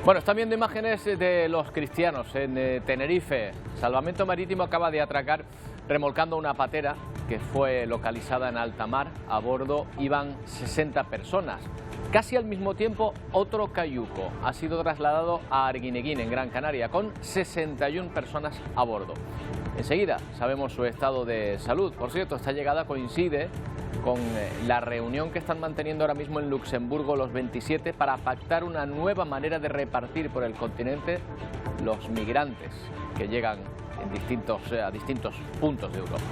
Bueno, están viendo imágenes de los cristianos en Tenerife. Salvamento Marítimo acaba de atracar remolcando una patera que fue localizada en alta mar. A bordo iban 60 personas. Casi al mismo tiempo, otro cayuco ha sido trasladado a Arguineguín, en Gran Canaria, con 61 personas a bordo. Enseguida sabemos su estado de salud. Por cierto, esta llegada coincide con la reunión que están manteniendo ahora mismo en Luxemburgo los 27 para pactar una nueva manera de repartir por el continente los migrantes que llegan a distintos puntos de Europa.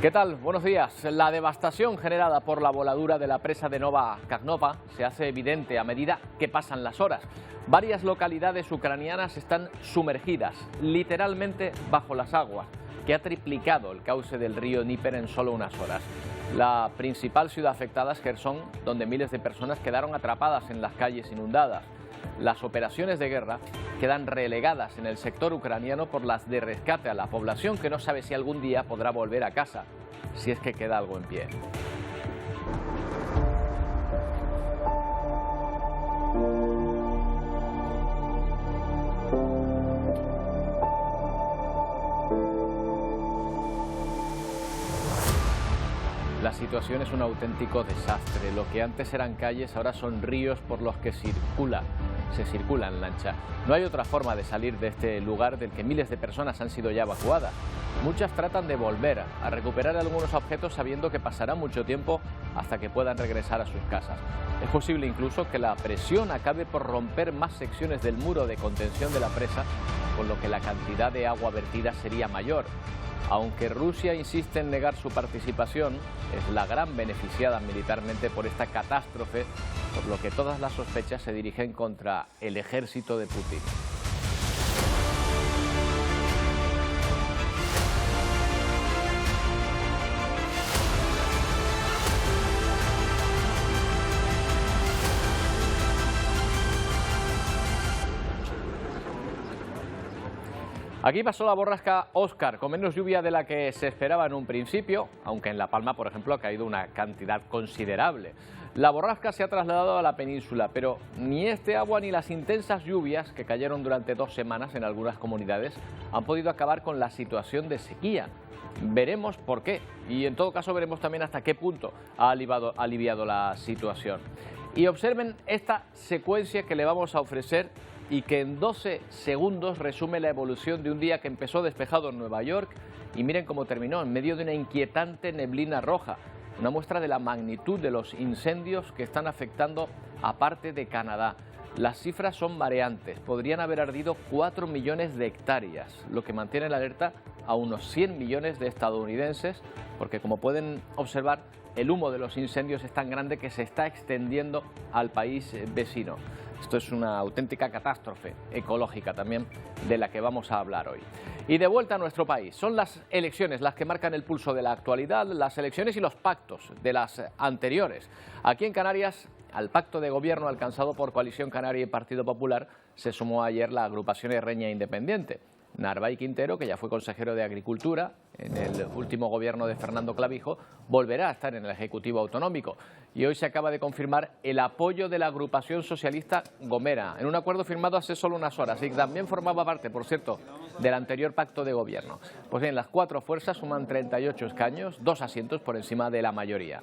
¿Qué tal? Buenos días. La devastación generada por la voladura de la presa de Nova Kakhnova se hace evidente a medida que pasan las horas. Varias localidades ucranianas están sumergidas, literalmente bajo las aguas, que ha triplicado el cauce del río Dnieper en solo unas horas. La principal ciudad afectada es Jersón, donde miles de personas quedaron atrapadas en las calles inundadas. Las operaciones de guerra quedan relegadas en el sector ucraniano por las de rescate a la población, que no sabe si algún día podrá volver a casa, si es que queda algo en pie. La situación es un auténtico desastre. Lo que antes eran calles ahora son ríos por los que se circula en lancha. No hay otra forma de salir de este lugar del que miles de personas han sido ya evacuadas. Muchas tratan de volver a recuperar algunos objetos sabiendo que pasará mucho tiempo hasta que puedan regresar a sus casas. Es posible incluso que la presión acabe por romper más secciones del muro de contención de la presa, con lo que la cantidad de agua vertida sería mayor. Aunque Rusia insiste en negar su participación, es la gran beneficiada militarmente por esta catástrofe, por lo que todas las sospechas se dirigen contra el ejército de Putin. Aquí pasó la borrasca Óscar, con menos lluvia de la que se esperaba en un principio, aunque en La Palma, por ejemplo, ha caído una cantidad considerable. La borrasca se ha trasladado a la península, pero ni este agua ni las intensas lluvias que cayeron durante 2 semanas en algunas comunidades han podido acabar con la situación de sequía. Veremos por qué y en todo caso veremos también hasta qué punto ha aliviado la situación. Y observen esta secuencia que le vamos a ofrecer y que en 12 segundos resume la evolución de un día que empezó despejado en Nueva York y miren cómo terminó, en medio de una inquietante neblina roja, una muestra de la magnitud de los incendios que están afectando a parte de Canadá. Las cifras son mareantes, podrían haber ardido 4 millones de hectáreas, lo que mantiene la alerta a unos 100 millones de estadounidenses, porque como pueden observar, el humo de los incendios es tan grande que se está extendiendo al país vecino. Esto es una auténtica catástrofe ecológica también de la que vamos a hablar hoy. Y de vuelta a nuestro país, son las elecciones las que marcan el pulso de la actualidad, las elecciones y los pactos de las anteriores. Aquí en Canarias, al pacto de gobierno alcanzado por Coalición Canaria y Partido Popular, se sumó ayer la agrupación herreña independiente. Narváez Quintero, que ya fue consejero de Agricultura en el último gobierno de Fernando Clavijo, volverá a estar en el Ejecutivo Autonómico. Y hoy se acaba de confirmar el apoyo de la agrupación socialista Gomera, en un acuerdo firmado hace solo unas horas y que también formaba parte, por cierto, del anterior pacto de gobierno. Pues bien, las 4 fuerzas suman 38 escaños, 2 asientos por encima de la mayoría.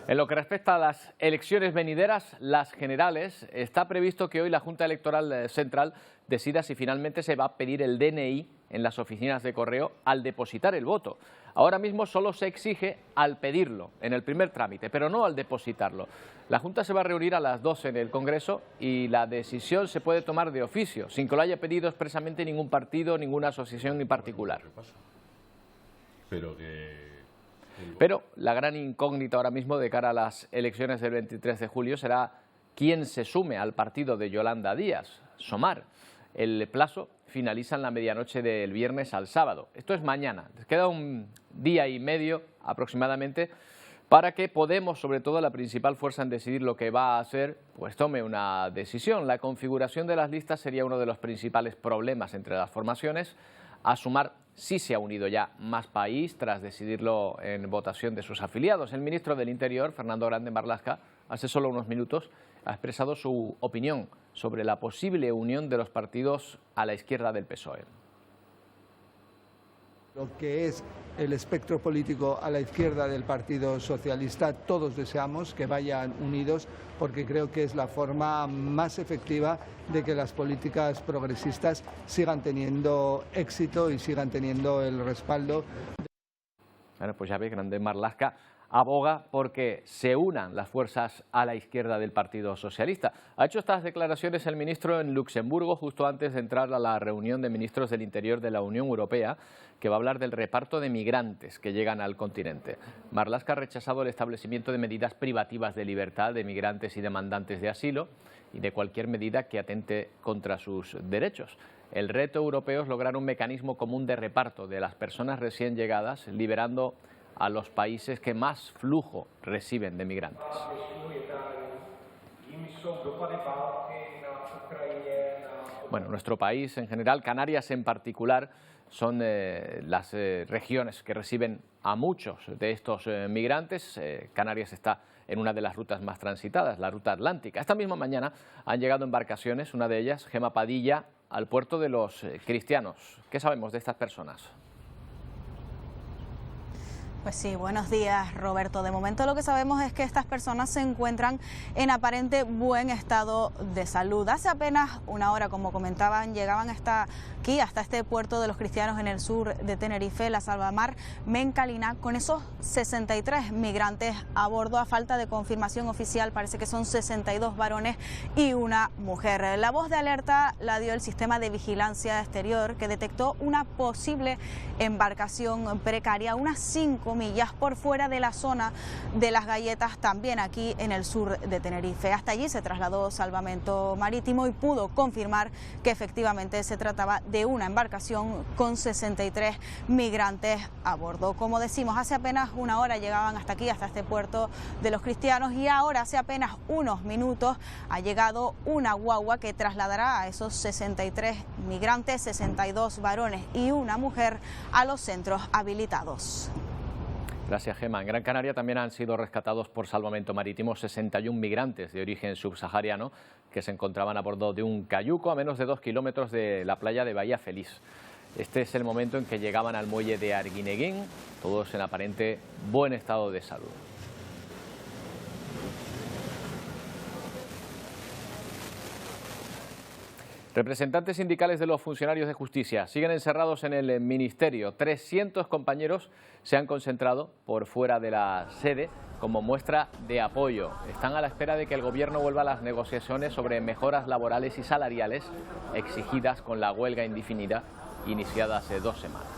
En lo que respecta a las elecciones venideras, las generales, está previsto que hoy la Junta Electoral Central decida si finalmente se va a pedir el DNI en las oficinas de correo al depositar el voto. Ahora mismo solo se exige al pedirlo, en el primer trámite, pero no al depositarlo. La Junta se va a reunir a las 12 en el Congreso y la decisión se puede tomar de oficio, sin que lo haya pedido expresamente ningún partido, ninguna asociación ni particular. Pero la gran incógnita ahora mismo de cara a las elecciones del 23 de julio será quién se sume al partido de Yolanda Díaz, Somar. El plazo finaliza en la medianoche del viernes al sábado. Esto es mañana. Queda un día y medio aproximadamente para que Podemos, sobre todo la principal fuerza en decidir lo que va a hacer, pues tome una decisión. La configuración de las listas sería uno de los principales problemas entre las formaciones. A Sumar sí se ha unido ya Más País tras decidirlo en votación de sus afiliados. El ministro del Interior, Fernando Grande Marlaska, hace solo unos minutos ha expresado su opinión sobre la posible unión de los partidos a la izquierda del PSOE. Lo que es el espectro político a la izquierda del Partido Socialista, todos deseamos que vayan unidos porque creo que es la forma más efectiva de que las políticas progresistas sigan teniendo éxito y sigan teniendo el respaldo. Bueno, pues ya ve, Grande Marlaska aboga porque se unan las fuerzas a la izquierda del Partido Socialista. Ha hecho estas declaraciones el ministro en Luxemburgo justo antes de entrar a la reunión de ministros del Interior de la Unión Europea, que va a hablar del reparto de migrantes que llegan al continente. Marlaska ha rechazado el establecimiento de medidas privativas de libertad de migrantes y demandantes de asilo y de cualquier medida que atente contra sus derechos. El reto europeo es lograr un mecanismo común de reparto de las personas recién llegadas, liberando a los países que más flujo reciben de migrantes. Bueno, nuestro país en general, Canarias en particular, son las regiones que reciben a muchos de estos migrantes. Canarias está en una de las rutas más transitadas, la ruta atlántica. Esta misma mañana han llegado embarcaciones, una de ellas, Gema Padilla, al puerto de los Cristianos. ¿Qué sabemos de estas personas? Pues sí, buenos días, Roberto. De momento lo que sabemos es que estas personas se encuentran en aparente buen estado de salud. Hace apenas una hora, como comentaban, llegaban hasta este puerto de los Cristianos en el sur de Tenerife, la Salvamar Mencalina, con esos 63 migrantes a bordo. A falta de confirmación oficial, parece que son 62 varones y una mujer. La voz de alerta la dio el sistema de vigilancia exterior, que detectó una posible embarcación precaria, unas 5 millas por fuera de la zona de Las Galletas, también aquí en el sur de Tenerife. Hasta allí se trasladó Salvamento Marítimo y pudo confirmar que efectivamente se trataba de una embarcación con 63 migrantes a bordo. Como decimos, hace apenas una hora llegaban hasta aquí, hasta este puerto de los Cristianos, y ahora hace apenas unos minutos ha llegado una guagua que trasladará a esos 63 migrantes, 62 varones y una mujer, a los centros habilitados. Gracias, Gema. En Gran Canaria también han sido rescatados por Salvamento Marítimo 61 migrantes de origen subsahariano que se encontraban a bordo de un cayuco a menos de 2 kilómetros de la playa de Bahía Feliz. Este es el momento en que llegaban al muelle de Arguineguín, todos en aparente buen estado de salud. Representantes sindicales de los funcionarios de justicia siguen encerrados en el ministerio. 300 compañeros se han concentrado por fuera de la sede como muestra de apoyo. Están a la espera de que el gobierno vuelva a las negociaciones sobre mejoras laborales y salariales exigidas con la huelga indefinida iniciada hace 2 semanas.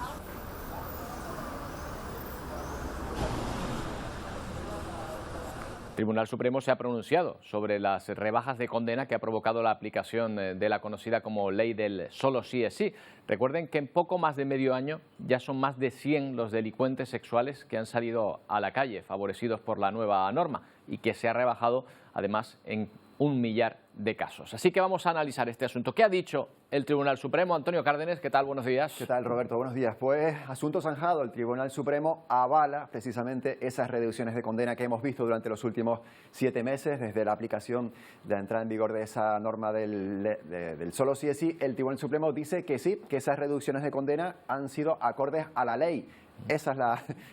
El Tribunal Supremo se ha pronunciado sobre las rebajas de condena que ha provocado la aplicación de la conocida como ley del solo sí es sí. Recuerden que en poco más de medio año ya son más de 100 los delincuentes sexuales que han salido a la calle favorecidos por la nueva norma y que se ha rebajado además en 1 millar de casos. Así que vamos a analizar este asunto. ¿Qué ha dicho el Tribunal Supremo? Antonio Cárdenes, ¿qué tal? Buenos días. ¿Qué tal, Roberto? Buenos días. Pues, asunto zanjado. El Tribunal Supremo avala precisamente esas reducciones de condena que hemos visto durante los últimos 7 meses, desde la aplicación de la entrada en vigor de esa norma del solo sí es sí. El Tribunal Supremo dice que sí, que esas reducciones de condena han sido acordes a la ley. Ese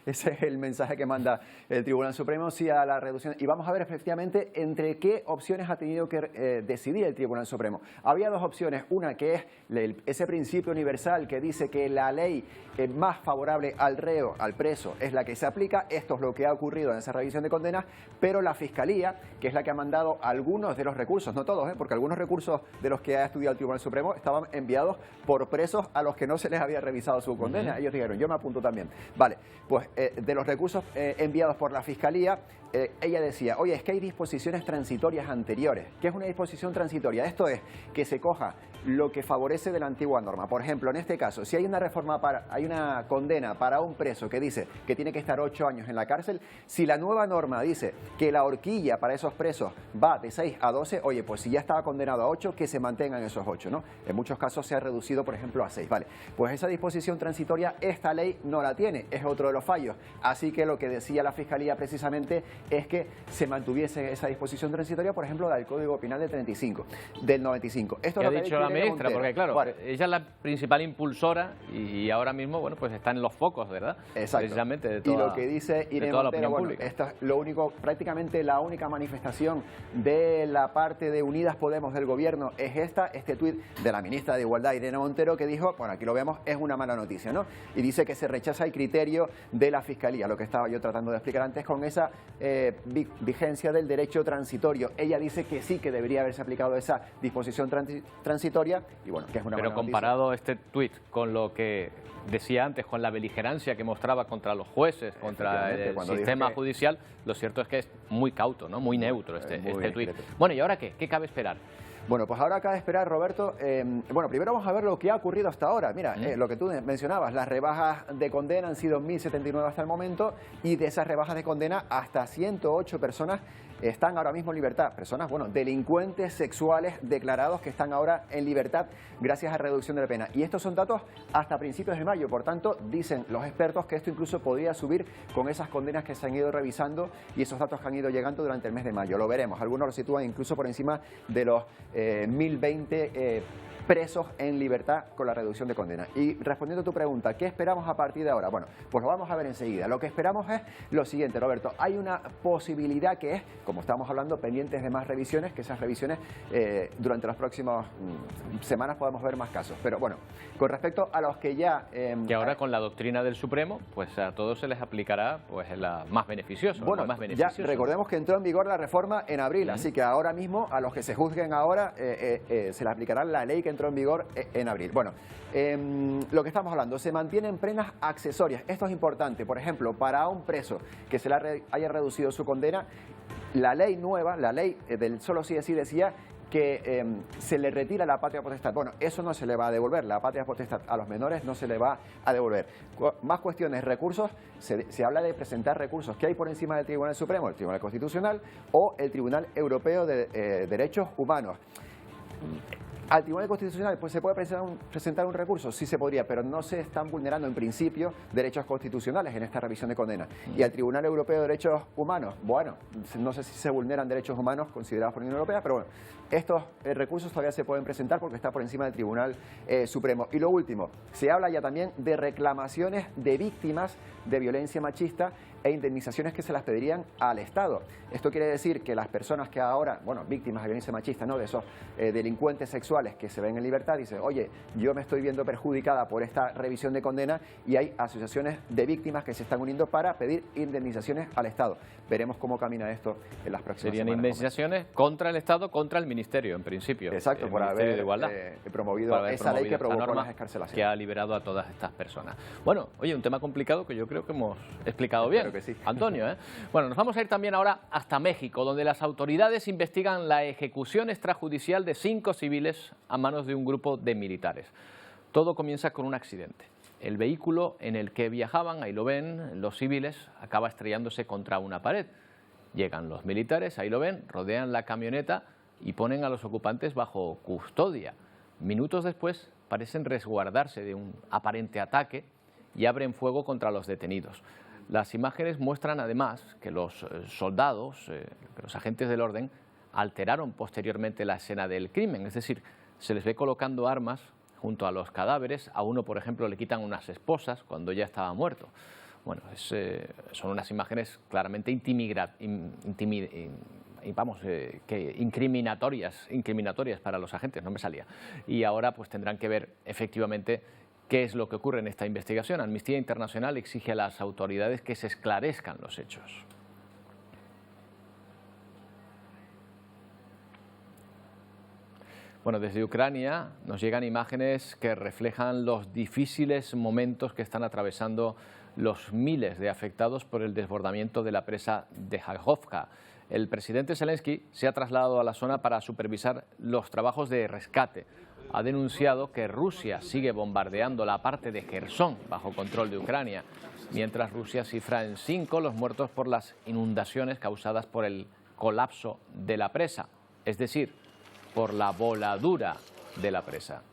es el mensaje que manda el Tribunal Supremo, sí a la reducción. Y vamos a ver efectivamente entre qué opciones ha tenido que decidir el Tribunal Supremo. Había 2 opciones, una que es ese principio universal que dice que la ley más favorable al reo, al preso, es la que se aplica. Esto es lo que ha ocurrido en esa revisión de condenas, pero la Fiscalía, que es la que ha mandado algunos de los recursos, no todos, porque algunos recursos de los que ha estudiado el Tribunal Supremo estaban enviados por presos a los que no se les había revisado su condena. Ellos dijeron, yo me apunto también. Vale, pues de los recursos enviados por la Fiscalía ella decía, oye, es que hay disposiciones transitorias anteriores. ¿Qué es una disposición transitoria? Esto es que se coja lo que favorece de la antigua norma. Por ejemplo, en este caso, si hay una condena para un preso que dice que tiene que estar 8 años en la cárcel, si la nueva norma dice que la horquilla para esos presos va de 6 a 12, oye, pues si ya estaba condenado a 8, que se mantengan esos 8, ¿no? En muchos casos se ha reducido, por ejemplo, a 6, ¿vale? Pues esa disposición transitoria, esta ley no la tiene, es otro de los fallos. Así que lo que decía la Fiscalía precisamente es que se mantuviese esa disposición transitoria, por ejemplo, del Código Penal del 95. Esto ¿Qué es ha lo que dicho la ministra? Montero. Porque claro, Vale. ella es la principal impulsora y ahora mismo, bueno, pues está en los focos, ¿verdad? Exacto. Precisamente de toda, y lo que dice Irene la Montero, opinión bueno, pública. esto es lo único, prácticamente la única manifestación de la parte de Unidas Podemos del gobierno es este tuit de la ministra de Igualdad, Irene Montero, que dijo, bueno, aquí lo vemos, es una mala noticia, ¿no? Y dice que se rechaza el criterio de la Fiscalía, lo que estaba yo tratando de explicar antes con esa vigencia del derecho transitorio. Ella dice que sí, que debería haberse aplicado esa disposición transitoria y bueno, que es una Pero mala comparado este tuit con lo que decía antes, con la beligerancia que mostraba contra los jueces, contra el sistema judicial, lo cierto es que es muy cauto, ¿no? Muy neutro este tuit. Bueno, ¿y ahora qué? ¿Qué cabe esperar? Bueno, pues ahora cabe esperar, Roberto. Bueno, primero vamos a ver lo que ha ocurrido hasta ahora. Mira, lo que tú mencionabas, las rebajas de condena han sido 1.079 hasta el momento y de esas rebajas de condena hasta 108 personas están ahora mismo en libertad. Personas, bueno, delincuentes sexuales declarados que están ahora en libertad gracias a reducción de la pena. Y estos son datos hasta principios de mayo. Por tanto, dicen los expertos que esto incluso podría subir con esas condenas que se han ido revisando y esos datos que han ido llegando durante el mes de mayo. Lo veremos. Algunos lo sitúan incluso por encima de los 1.020 presos en libertad con la reducción de condena. Y respondiendo a tu pregunta, ¿qué esperamos a partir de ahora? Bueno, pues lo vamos a ver enseguida. Lo que esperamos es lo siguiente, Roberto. Hay una posibilidad que es, como estamos hablando, pendientes de más revisiones, que esas revisiones durante las próximas semanas podamos ver más casos. Pero bueno, con respecto a los que ya... que ahora con la doctrina del Supremo, pues a todos se les aplicará pues la más beneficiosa. Bueno, más ya recordemos que entró en vigor la reforma en abril, así que ahora mismo a los que se juzguen ahora se les aplicará la ley que entró en vigor en abril. Bueno, lo que estamos hablando, se mantienen penas accesorias. Esto es importante. Por ejemplo, para un preso que se le haya reducido su condena, la ley nueva, la ley del solo sí es sí decía que se le retira la patria potestad. Bueno, eso no se le va a devolver, la patria potestad a los menores no se le va a devolver. Más cuestiones, recursos, se habla de presentar recursos. ¿Qué hay por encima del Tribunal Supremo? El Tribunal Constitucional o el Tribunal Europeo de Derechos Humanos. ¿Al Tribunal Constitucional pues se puede presentar un recurso? Sí se podría, pero no se están vulnerando en principio derechos constitucionales en esta revisión de condena. ¿Y al Tribunal Europeo de Derechos Humanos? Bueno, no sé si se vulneran derechos humanos considerados por la Unión Europea, pero bueno, estos recursos todavía se pueden presentar porque está por encima del Tribunal Supremo. Y lo último, se habla ya también de reclamaciones de víctimas de violencia machista e indemnizaciones que se las pedirían al Estado. Esto quiere decir que las personas que ahora, bueno, víctimas de violencia machista, ¿no?, de esos delincuentes sexuales que se ven en libertad, dicen, oye, yo me estoy viendo perjudicada por esta revisión de condena y hay asociaciones de víctimas que se están uniendo para pedir indemnizaciones al Estado. Veremos cómo camina esto en las próximas Serían semanas. indemnizaciones contra el Estado, contra el Ministerio, en principio. Exacto, por haber promovido esa ley que provocó las excarcelaciones. Que ha liberado a todas estas personas. Bueno, oye, un tema complicado que yo creo que hemos explicado bien. Creo que sí. Antonio, Bueno, nos vamos a ir también ahora hasta México, donde las autoridades investigan la ejecución extrajudicial de 5 civiles a manos de un grupo de militares. Todo comienza con un accidente. El vehículo en el que viajaban, ahí lo ven, los civiles, acaba estrellándose contra una pared. Llegan los militares, ahí lo ven, rodean la camioneta y ponen a los ocupantes bajo custodia. Minutos después parecen resguardarse de un aparente ataque y abren fuego contra los detenidos. Las imágenes muestran además que los soldados, que los agentes del orden, alteraron posteriormente la escena del crimen, es decir, se les ve colocando armas junto a los cadáveres. A uno, por ejemplo, le quitan unas esposas cuando ya estaba muerto. Bueno, son unas imágenes claramente incriminatorias para los agentes, no me salía. Y ahora pues tendrán que ver efectivamente qué es lo que ocurre en esta investigación. Amnistía Internacional exige a las autoridades que se esclarezcan los hechos. Bueno, desde Ucrania nos llegan imágenes que reflejan los difíciles momentos que están atravesando los miles de afectados por el desbordamiento de la presa de Kakhovka. El presidente Zelensky se ha trasladado a la zona para supervisar los trabajos de rescate. Ha denunciado que Rusia sigue bombardeando la parte de Jersón bajo control de Ucrania, mientras Rusia cifra en 5 los muertos por las inundaciones causadas por el colapso de la presa, es decir, por la voladura de la presa.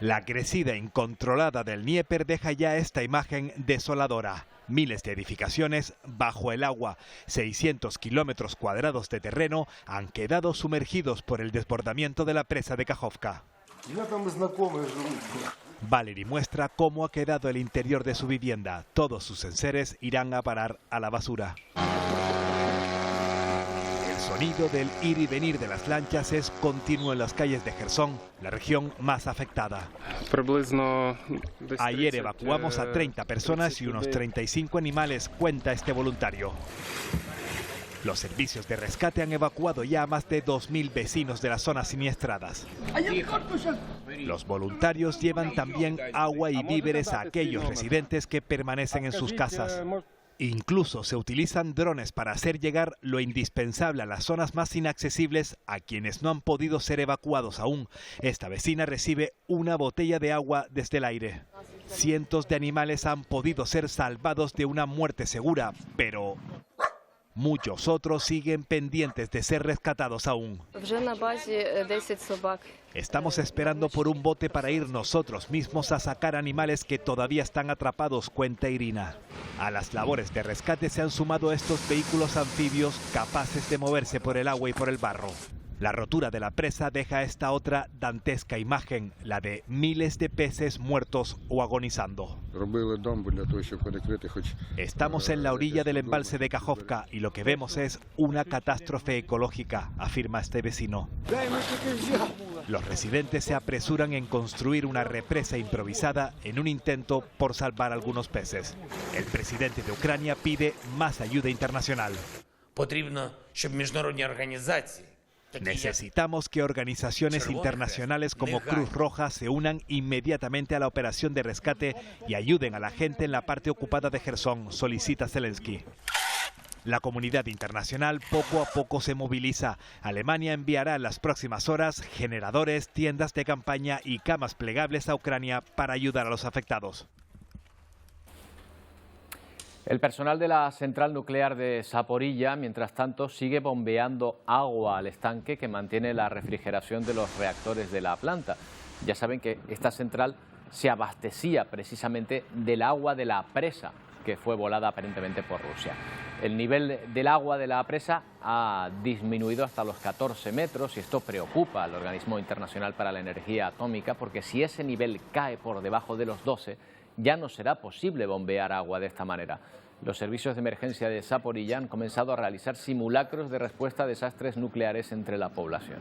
La crecida incontrolada del Dnieper deja ya esta imagen desoladora. Miles de edificaciones bajo el agua, 600 kilómetros cuadrados de terreno han quedado sumergidos por el desbordamiento de la presa de Kakhovka. Valery muestra cómo ha quedado el interior de su vivienda. Todos sus enseres irán a parar a la basura. El sonido del ir y venir de las lanchas es continuo en las calles de Jersón, la región más afectada. Ayer evacuamos a 30 personas y unos 35 animales, cuenta este voluntario. Los servicios de rescate han evacuado ya a más de 2.000 vecinos de las zonas siniestradas. Los voluntarios llevan también agua y víveres a aquellos residentes que permanecen en sus casas. Incluso se utilizan drones para hacer llegar lo indispensable a las zonas más inaccesibles a quienes no han podido ser evacuados aún. Esta vecina recibe una botella de agua desde el aire. Cientos de animales han podido ser salvados de una muerte segura, pero muchos otros siguen pendientes de ser rescatados aún. Estamos esperando por un bote para ir nosotros mismos a sacar animales que todavía están atrapados, cuenta Irina. A las labores de rescate se han sumado estos vehículos anfibios capaces de moverse por el agua y por el barro. La rotura de la presa deja esta otra dantesca imagen, la de miles de peces muertos o agonizando. Estamos en la orilla del embalse de Kakhovka y lo que vemos es una catástrofe ecológica, afirma este vecino. Los residentes se apresuran en construir una represa improvisada en un intento por salvar algunos peces. El presidente de Ucrania pide más ayuda internacional. Necesitamos que organizaciones internacionales como Cruz Roja se unan inmediatamente a la operación de rescate y ayuden a la gente en la parte ocupada de Jersón, solicita Zelensky. La comunidad internacional poco a poco se moviliza. Alemania enviará en las próximas horas generadores, tiendas de campaña y camas plegables a Ucrania para ayudar a los afectados. El personal de la central nuclear de Zaporilla, mientras tanto, sigue bombeando agua al estanque que mantiene la refrigeración de los reactores de la planta. Ya saben que esta central se abastecía precisamente del agua de la presa que fue volada aparentemente por Rusia. El nivel del agua de la presa ha disminuido hasta los 14 metros y esto preocupa al Organismo Internacional para la Energía Atómica porque si ese nivel cae por debajo de los 12, ya no será posible bombear agua de esta manera. Los servicios de emergencia de Zaporilla han comenzado a realizar simulacros de respuesta a desastres nucleares entre la población.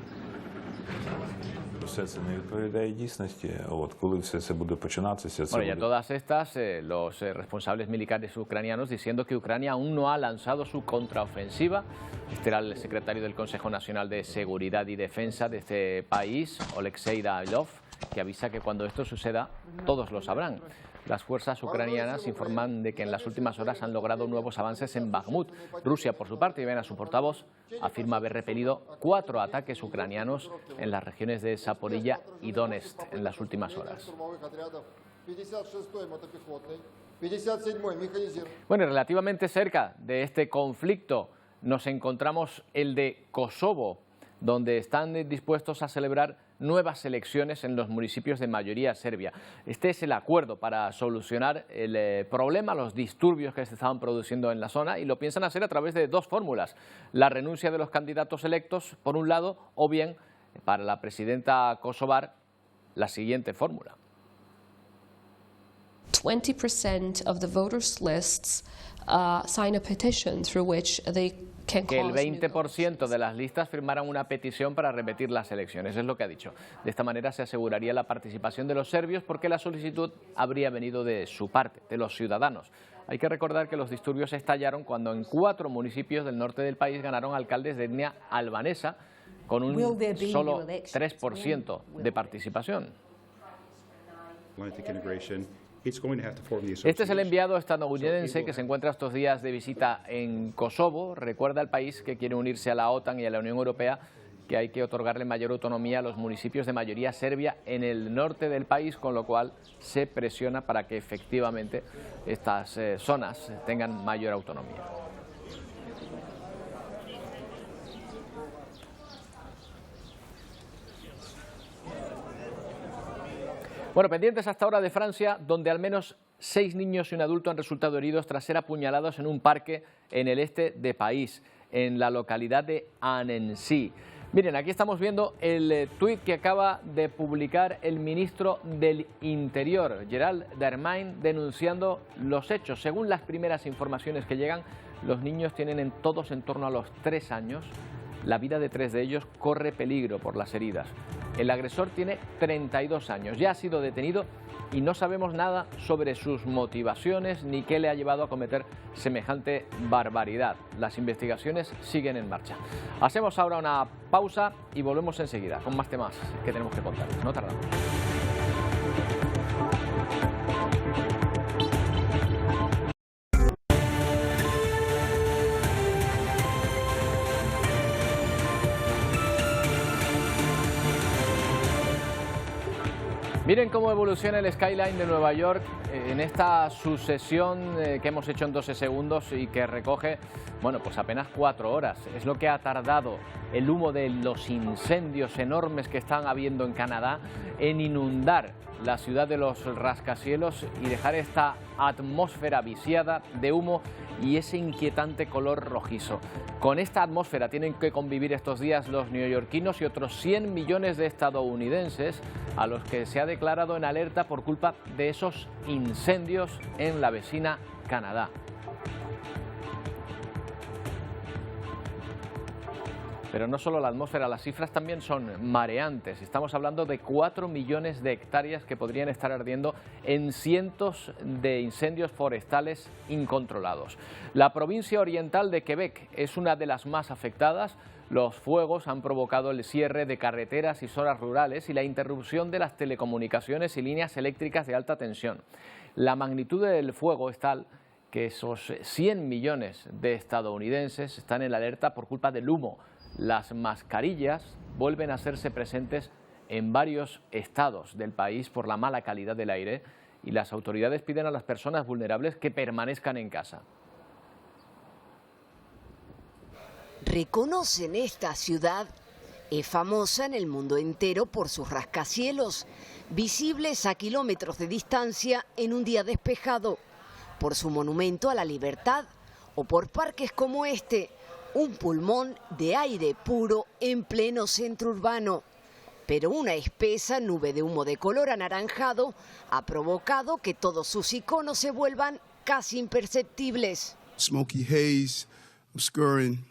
Bueno, y a todas estas, los responsables militares ucranianos diciendo que Ucrania aún no ha lanzado su contraofensiva. Este era el secretario del Consejo Nacional de Seguridad y Defensa de este país, Oleksiy Davylov, que avisa que cuando esto suceda, todos lo sabrán. Las fuerzas ucranianas informan de que en las últimas horas han logrado nuevos avances en Bakhmut. Rusia, por su parte, y ven a su portavoz, afirma haber repelido 4 ataques ucranianos en las regiones de Zaporilla y Donetsk en las últimas horas. Bueno, y relativamente cerca de este conflicto nos encontramos el de Kosovo, donde están dispuestos a celebrar nuevas elecciones en los municipios de mayoría serbia. Este es el acuerdo para solucionar el problema, los disturbios que se estaban produciendo en la zona, y lo piensan hacer a través de 2 fórmulas. La renuncia de los candidatos electos, por un lado, o bien, para la presidenta kosovar, la siguiente fórmula. 20% of the voters' lists sign a petition through which they can que el cause 20% de las listas firmaran una petición para repetir las elecciones, es lo que ha dicho. De esta manera se aseguraría la participación de los serbios porque la solicitud habría venido de su parte, de los ciudadanos. Hay que recordar que los disturbios estallaron cuando en 4 municipios del norte del país ganaron alcaldes de etnia albanesa con un solo 3% de participación. Este es el enviado estadounidense que se encuentra estos días de visita en Kosovo. Recuerda al país que quiere unirse a la OTAN y a la Unión Europea que hay que otorgarle mayor autonomía a los municipios de mayoría serbia en el norte del país, con lo cual se presiona para que efectivamente estas zonas tengan mayor autonomía. Bueno, pendientes hasta ahora de Francia, donde al menos 6 niños y un adulto han resultado heridos tras ser apuñalados en un parque en el este de París, en la localidad de Annecy. Miren, aquí estamos viendo el tuit que acaba de publicar el ministro del Interior, Gerald Darmanin, denunciando los hechos. Según las primeras informaciones que llegan, los niños tienen todos en torno a los 3 años. La vida de 3 de ellos corre peligro por las heridas. El agresor tiene 32 años, ya ha sido detenido y no sabemos nada sobre sus motivaciones ni qué le ha llevado a cometer semejante barbaridad. Las investigaciones siguen en marcha. Hacemos ahora una pausa y volvemos enseguida con más temas que tenemos que contar. No tardamos. Miren cómo evoluciona el skyline de Nueva York en esta sucesión que hemos hecho en 12 segundos y que recoge, bueno, pues apenas 4 horas. Es lo que ha tardado el humo de los incendios enormes que están habiendo en Canadá en inundar la ciudad de los rascacielos y dejar esta atmósfera viciada de humo y ese inquietante color rojizo. Con esta atmósfera tienen que convivir estos días los neoyorquinos y otros 100 millones de estadounidenses a los que se ha declarado en alerta por culpa de esos incendios en la vecina Canadá. Pero no solo la atmósfera, las cifras también son mareantes. Estamos hablando de 4 millones de hectáreas que podrían estar ardiendo en cientos de incendios forestales incontrolados. La provincia oriental de Quebec es una de las más afectadas. Los fuegos han provocado el cierre de carreteras y zonas rurales y la interrupción de las telecomunicaciones y líneas eléctricas de alta tensión. La magnitud del fuego es tal que esos 100 millones de estadounidenses están en alerta por culpa del humo. Las mascarillas vuelven a hacerse presentes en varios estados del país por la mala calidad del aire y las autoridades piden a las personas vulnerables que permanezcan en casa. ¿Reconocen esta ciudad? Es famosa en el mundo entero por sus rascacielos, visibles a kilómetros de distancia en un día despejado, por su monumento a la libertad o por parques como este, un pulmón de aire puro en pleno centro urbano. Pero una espesa nube de humo de color anaranjado ha provocado que todos sus iconos se vuelvan casi imperceptibles. Smoky haze obscuring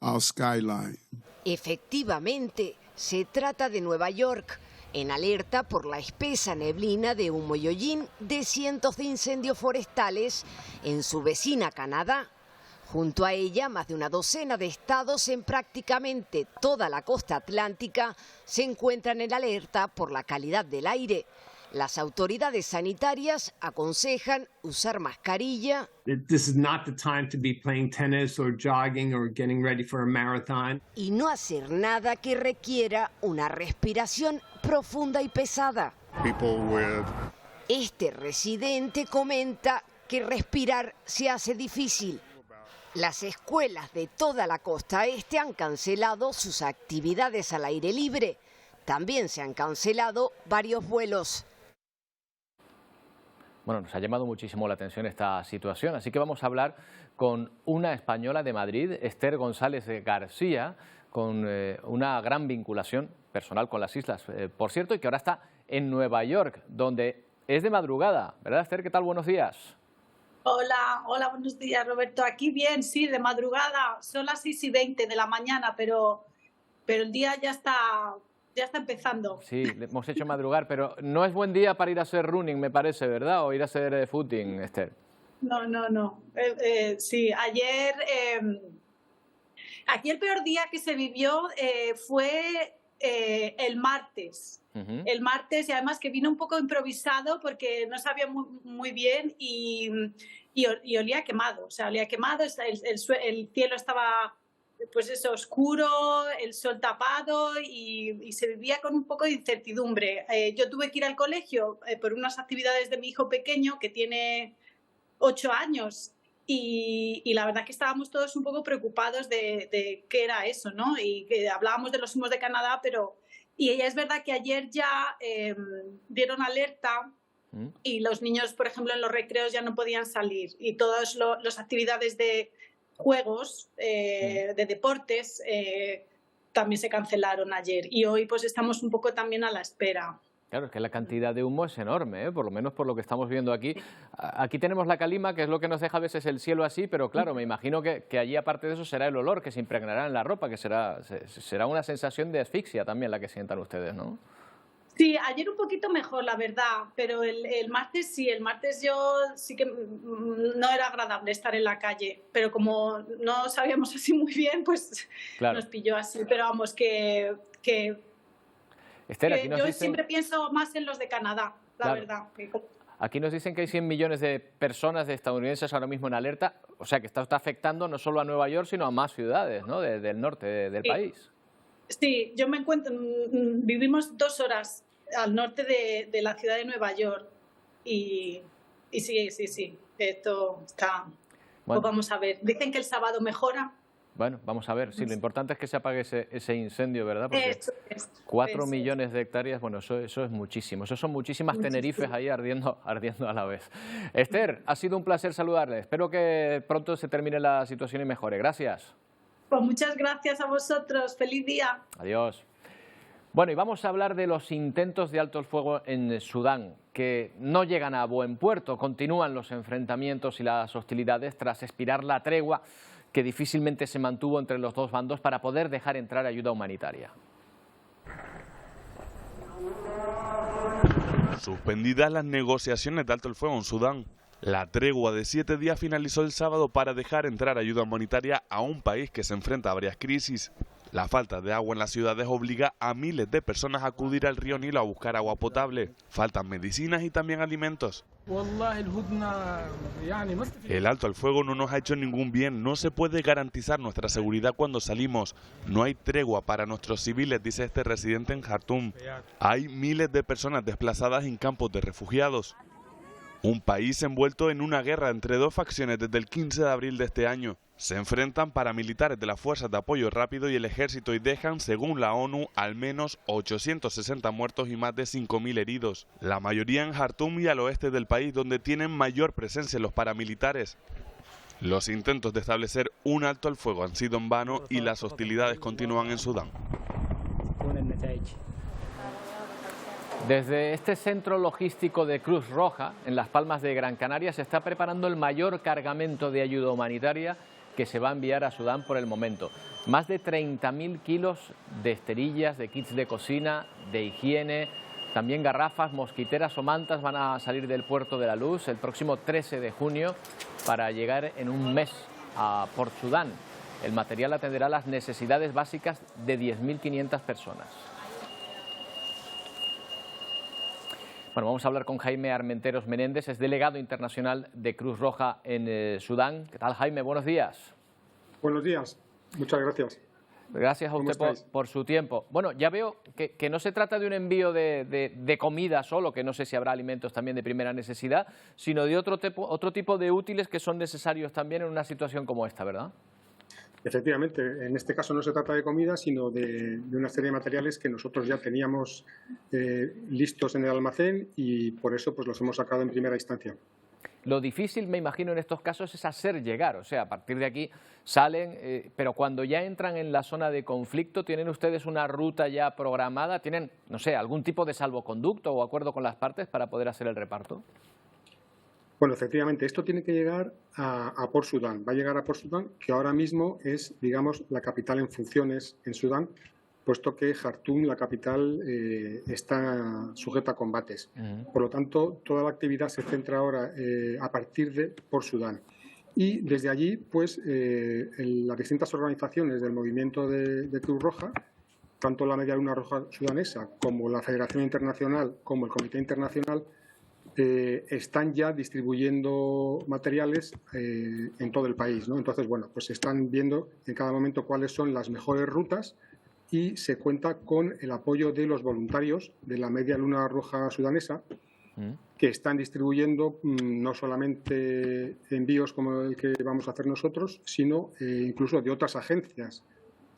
our skyline. Efectivamente, se trata de Nueva York, en alerta por la espesa neblina de humo y hollín de cientos de incendios forestales en su vecina Canadá. Junto a ella, más de una docena de estados en prácticamente toda la costa atlántica se encuentran en alerta por la calidad del aire. Las autoridades sanitarias aconsejan usar mascarilla. This is not the time to be playing tennis or jogging or getting ready for a marathon. Y no hacer nada que requiera una respiración profunda y pesada. Este residente comenta que respirar se hace difícil. Las escuelas de toda la costa este han cancelado sus actividades al aire libre. También se han cancelado varios vuelos. Bueno, nos ha llamado muchísimo la atención esta situación, así que vamos a hablar con una española de Madrid, Esther González García, con una gran vinculación personal con las islas, por cierto, y que ahora está en Nueva York, donde es de madrugada, ¿verdad, Esther? ¿Qué tal? Buenos días. Hola, buenos días, Roberto. Aquí bien, sí, de madrugada. Son las 6:20 de la mañana, pero el día ya está empezando. Sí, hemos hecho madrugar, pero no es buen día para ir a hacer running, me parece, ¿verdad? O ir a hacer footing, Esther. No. Sí, Aquí el peor día que se vivió fue el martes. El martes, y además que vino un poco improvisado porque no sabía muy bien y olía quemado. O sea, olía quemado, el cielo estaba pues eso, oscuro, el sol tapado y se vivía con un poco de incertidumbre. Yo tuve que ir al colegio por unas actividades de mi hijo pequeño que tiene 8 años y la verdad que estábamos todos un poco preocupados de qué era eso, ¿no? Y que hablábamos de los sismos de Canadá, y es verdad que ayer ya dieron alerta y los niños, por ejemplo, en los recreos ya no podían salir y todas las actividades de juegos, de deportes, también se cancelaron ayer y hoy pues estamos un poco también a la espera. Claro, es que la cantidad de humo es enorme, ¿eh? Por lo menos por lo que estamos viendo aquí. Aquí tenemos la calima, que es lo que nos deja a veces el cielo así, pero claro, me imagino que allí aparte de eso será el olor que se impregnará en la ropa, que será una sensación de asfixia también la que sientan ustedes, ¿no? Sí, ayer un poquito mejor, la verdad, pero el martes sí, el martes yo sí que no era agradable estar en la calle, pero como no sabíamos así muy bien, pues claro, nos pilló así, pero vamos, que Esther, aquí yo siempre pienso más en los de Canadá, la verdad. Aquí nos dicen que hay 100 millones de personas, de estadounidenses ahora mismo en alerta, o sea que esto está afectando no solo a Nueva York, sino a más ciudades, ¿no? del norte del país. Sí, yo me encuentro, vivimos 2 horas al norte de la ciudad de Nueva York y sí, esto está... Bueno. Pues vamos a ver, dicen que el sábado mejora. Bueno, vamos a ver, sí, lo importante es que se apague ese incendio, ¿verdad? Porque 4 millones de hectáreas, bueno, eso es muchísimo, eso son muchísimas Tenerifes ahí ardiendo a la vez. Esther, ha sido un placer saludarle, espero que pronto se termine la situación y mejore, gracias. Pues muchas gracias a vosotros, feliz día. Adiós. Bueno, y vamos a hablar de los intentos de alto el fuego en Sudán, que no llegan a buen puerto. Continúan los enfrentamientos y las hostilidades tras expirar la tregua que difícilmente se mantuvo entre los dos bandos para poder dejar entrar ayuda humanitaria. Suspendidas las negociaciones de alto el fuego en Sudán. La tregua de 7 días finalizó el sábado para dejar entrar ayuda humanitaria a un país que se enfrenta a varias crisis. La falta de agua en las ciudades obliga a miles de personas a acudir al río Nilo a buscar agua potable. Faltan medicinas y también alimentos. El alto al fuego no nos ha hecho ningún bien. No se puede garantizar nuestra seguridad cuando salimos. No hay tregua para nuestros civiles, dice este residente en Jartum. Hay miles de personas desplazadas en campos de refugiados. Un país envuelto en una guerra entre dos facciones desde el 15 de abril de este año. Se enfrentan paramilitares de las Fuerzas de Apoyo Rápido y el Ejército y dejan, según la ONU, al menos 860 muertos y más de 5.000 heridos. La mayoría en Jartum y al oeste del país, donde tienen mayor presencia los paramilitares. Los intentos de establecer un alto al fuego han sido en vano y las hostilidades continúan en Sudán. Desde este centro logístico de Cruz Roja, en Las Palmas de Gran Canaria, se está preparando el mayor cargamento de ayuda humanitaria que se va a enviar a Sudán por el momento. Más de 30.000 kilos de esterillas, de kits de cocina, de higiene, también garrafas, mosquiteras o mantas van a salir del Puerto de la Luz el próximo 13 de junio para llegar en un mes a Port Sudán. El material atenderá las necesidades básicas de 10.500 personas. Bueno, vamos a hablar con Jaime Armenteros Menéndez, es delegado internacional de Cruz Roja en Sudán. ¿Qué tal, Jaime? Buenos días. Buenos días, muchas gracias. Gracias a usted por su tiempo. Bueno, ya veo que no se trata de un envío de comida solo, que no sé si habrá alimentos también de primera necesidad, sino de otro tipo de útiles que son necesarios también en una situación como esta, ¿verdad? Efectivamente, en este caso no se trata de comida, sino de una serie de materiales que nosotros ya teníamos listos en el almacén y por eso pues los hemos sacado en primera instancia. Lo difícil, me imagino, en estos casos es hacer llegar, o sea, a partir de aquí salen, pero cuando ya entran en la zona de conflicto, ¿tienen ustedes una ruta ya programada? ¿Tienen, no sé, algún tipo de salvoconducto o acuerdo con las partes para poder hacer el reparto? Bueno, efectivamente, esto tiene que llegar a Port Sudán. Va a llegar a Port Sudán, que ahora mismo es, digamos, la capital en funciones en Sudán, puesto que Jartum, la capital, está sujeta a combates. Por lo tanto, toda la actividad se centra ahora a partir de Port Sudán. y desde allí pues las distintas organizaciones del movimiento de Cruz Roja, tanto la Media Luna Roja Sudanesa como la Federación Internacional como el Comité Internacional, están ya distribuyendo materiales en todo el país, ¿no? Entonces, bueno, pues se están viendo en cada momento cuáles son las mejores rutas y se cuenta con el apoyo de los voluntarios de la Media Luna Roja Sudanesa, que están distribuyendo no solamente envíos como el que vamos a hacer nosotros, sino incluso de otras agencias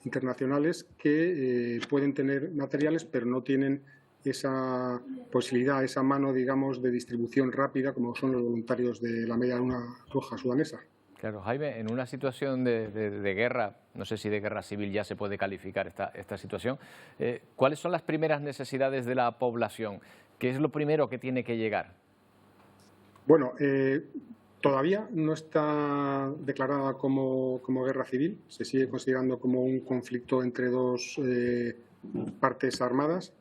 internacionales que pueden tener materiales, pero no tienen esa posibilidad, esa mano, digamos, de distribución rápida como son los voluntarios de la Media Luna Roja Sudanesa. Claro, Jaime, en una situación de guerra, no sé si de guerra civil ya se puede calificar esta situación, ¿cuáles son las primeras necesidades de la población? ¿Qué es lo primero que tiene que llegar? Bueno, todavía no está declarada como guerra civil, se sigue considerando como un conflicto entre dos partes armadas.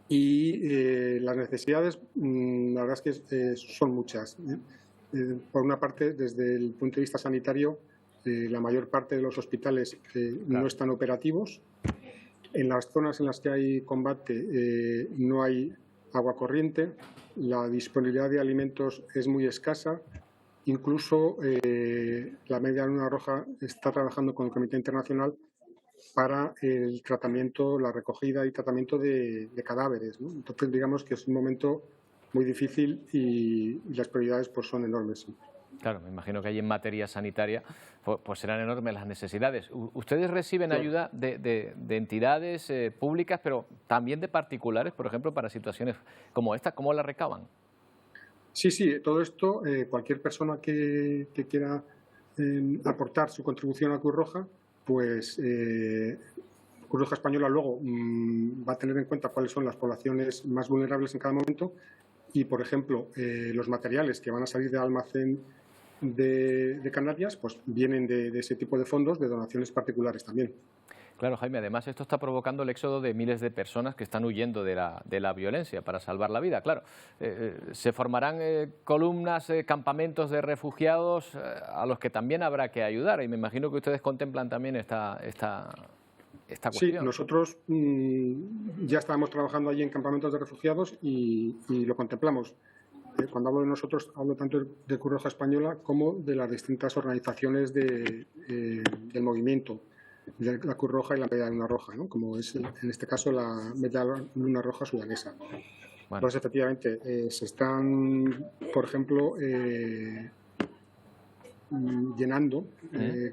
Y las necesidades, la verdad es que son muchas. Por una parte, desde el punto de vista sanitario, la mayor parte de los hospitales no están operativos. En las zonas en las que hay combate no hay agua corriente, la disponibilidad de alimentos es muy escasa. Incluso la Media Luna Roja está trabajando con el Comité Internacional para el tratamiento, la recogida y tratamiento de cadáveres, ¿no? Entonces, digamos que es un momento muy difícil y las prioridades pues son enormes. ¿Sí? Claro, me imagino que ahí en materia sanitaria pues serán enormes las necesidades. Ustedes reciben ayuda de entidades públicas, pero también de particulares, por ejemplo, para situaciones como esta. ¿Cómo la recaban? Sí, todo esto, cualquier persona que quiera aportar su contribución a Cruz Roja, pues Cruz Roja Española luego va a tener en cuenta cuáles son las poblaciones más vulnerables en cada momento y, por ejemplo, los materiales que van a salir del almacén de Canarias pues vienen de ese tipo de fondos, de donaciones particulares también. Claro, Jaime, además esto está provocando el éxodo de miles de personas que están huyendo de la violencia para salvar la vida. Claro, se formarán columnas, campamentos de refugiados a los que también habrá que ayudar y me imagino que ustedes contemplan también esta cuestión. Sí, nosotros ya estábamos trabajando allí en campamentos de refugiados y lo contemplamos. Cuando hablo de nosotros, hablo tanto de Cruz Roja Española como de las distintas organizaciones del movimiento, de la Cruz Roja y la Media Luna Roja, ¿no? Como es en este caso la Media Luna Roja Sudanesa. Bueno. Pues efectivamente, se están, por ejemplo, llenando